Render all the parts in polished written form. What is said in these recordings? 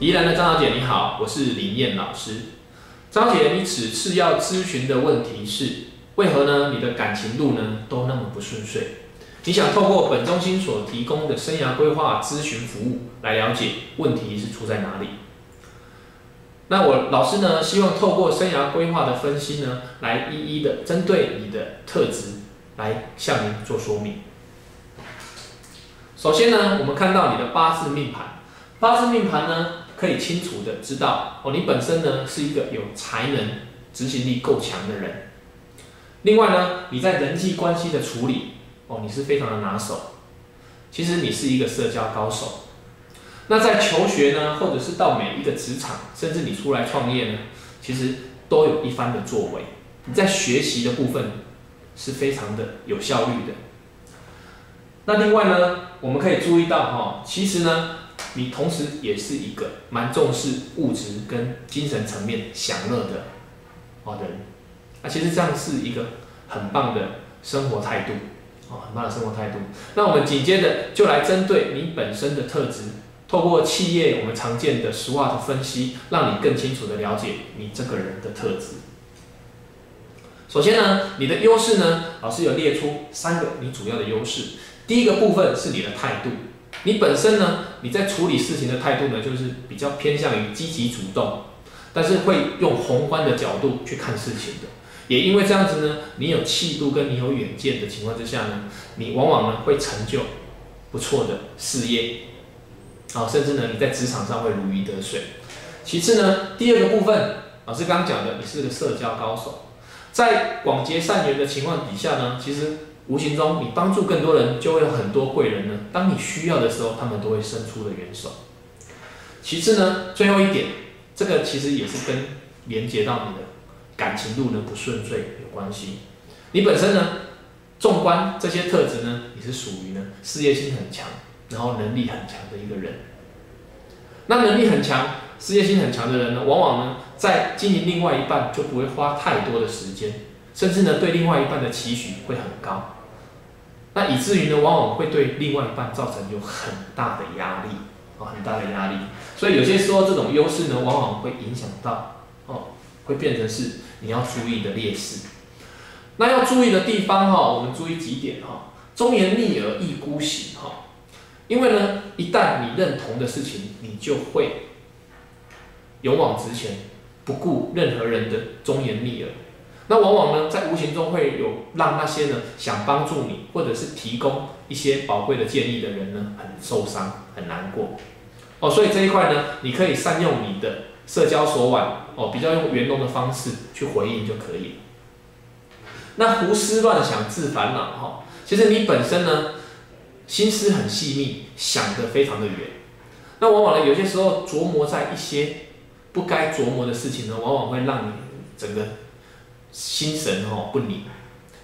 宜兰的张小姐你好，我是林燕老师。张小姐，你此次要咨询的问题是，为何呢？你的感情路呢都那么不顺遂？你想透过本中心所提供的生涯规划咨询服务来了解问题是出在哪里？那我老师呢，希望透过生涯规划的分析呢，来一一的针对你的特质来向您做说明。首先呢，我们看到你的八字命盘，八字命盘呢，可以清楚的知道你本身呢是一个有才能、执行力够强的人。另外呢，你在人际关系的处理你是非常的拿手。其实你是一个社交高手。那在求学呢，或者是到每一个职场，甚至你出来创业呢，其实都有一番的作为。你在学习的部分是非常的有效率的。那另外呢，我们可以注意到其实呢，你同时也是一个蛮重视物质跟精神层面享乐的人。那其实这样是一个很棒的生活态度很棒的生活态度。那我们紧接着就来针对你本身的特质，透过企业我们常见的 SWOT 分析，让你更清楚的了解你这个人的特质。首先呢，你的优势呢，老师有列出3个你主要的优势。第一个部分是你的态度，你本身呢，你在处理事情的态度呢，就是比较偏向于积极主动，但是会用宏观的角度去看事情的。也因为这样子呢，你有气度跟你有远见的情况之下呢，你往往呢会成就不错的事业，甚至呢你在职场上会如鱼得水。其次呢，第二个部分，老师刚刚讲的，你是个社交高手，在广结善缘的情况底下呢，其实无形中你帮助更多人，就会有很多贵人呢，当你需要的时候，他们都会伸出了援手。其次呢，最后一点，这个其实也是跟连接到你的感情路呢不顺遂有关系。你本身呢，纵观这些特质呢，你是属于呢事业心很强，然后能力很强的一个人。那能力很强、事业心很强的人呢，往往呢在经营另外一半就不会花太多的时间，甚至呢对另外一半的期许会很高。那以至于呢，往往会对另外一半造成有很大的压力很大的压力。所以有些时候这种优势呢，往往会影响到会变成是你要注意的劣势。那要注意的地方我们注意几点忠言逆耳易孤行因为呢，一旦你认同的事情，你就会勇往直前，不顾任何人的忠言逆耳。那往往呢，在无形中会有让那些呢想帮助你或者是提供一些宝贵的建议的人呢，很受伤、很难过所以这一块呢，你可以善用你的社交手腕比较用圆融的方式去回应就可以了。那胡思乱想自烦恼其实你本身呢，心思很细密，想得非常的远。那往往呢，有些时候琢磨在一些不该琢磨的事情呢，往往会让你整个心神不宁，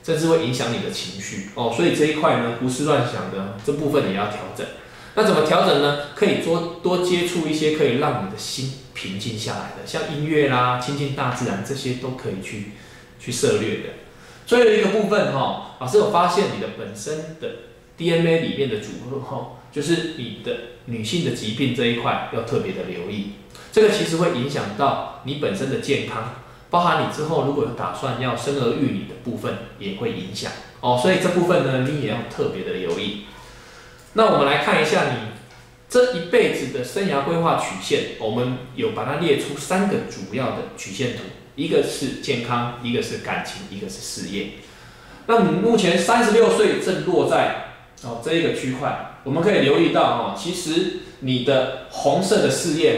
甚至会影响你的情绪所以这一块呢，胡思乱想的这部分也要调整。那怎么调整呢？可以多接触一些可以让你的心平静下来的，像音乐啦、亲近大自然，这些都可以去涉略的。最后一个部分老师有发现你的本身的 DNA 里面的组合就是你的女性的疾病这一块要特别的留意，这个其实会影响到你本身的健康。包含你之后如果有打算要生儿育女的部分也会影响所以这部分呢，你也要特别的留意。那我们来看一下你这一辈子的生涯规划曲线，我们有把它列出3个主要的曲线图，一个是健康，一个是感情，一个是事业。那你目前36岁正落在这一个区块，我们可以留意到其实你的红色的事业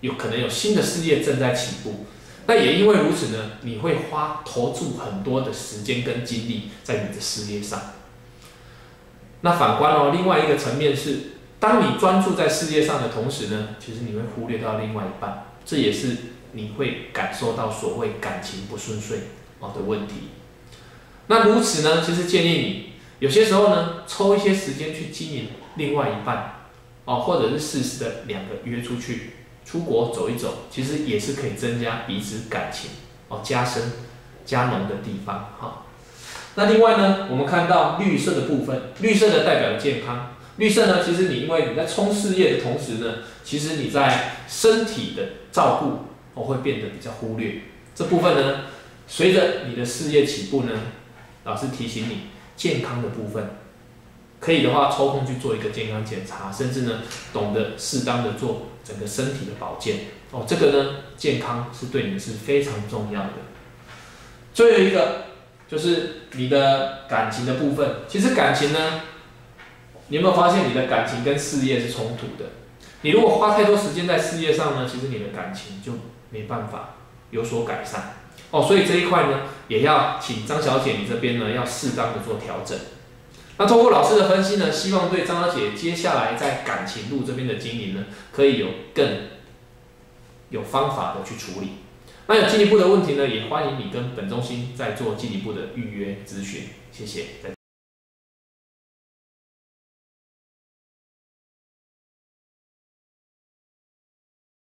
有可能有新的事业正在起步。那也因为如此呢，你会投注很多的时间跟精力在你的事业上。那反观另外一个层面是，当你专注在事业上的同时呢，其实你会忽略到另外一半，这也是你会感受到所谓感情不顺遂的问题。那如此呢，其实建议你有些时候呢，抽一些时间去经营另外一半或者是适时的2个约出去出国走一走，其实也是可以增加彼此感情加深加浓的地方那另外呢，我们看到绿色的部分，绿色的代表健康绿色呢，其实因为你在冲事业的同时呢，其实你在身体的照顾会变得比较忽略。这部分呢，随着你的事业起步呢，老师提醒你健康的部分，可以的话抽空去做一个健康检查，甚至呢懂得适当的做整个身体的保健。这个呢健康是对你是非常重要的。最后一个就是你的感情的部分。其实感情呢，你有没有发现你的感情跟事业是冲突的？你如果花太多时间在事业上呢，其实你的感情就没办法有所改善。所以这一块呢，也要请张小姐你这边呢要适当的做调整。那通过老师的分析呢，希望对张小姐接下来在感情路这边的经营呢，可以有更有方法的去处理。那有进一步的问题呢，也欢迎你跟本中心再做进一步的预约咨询。谢谢。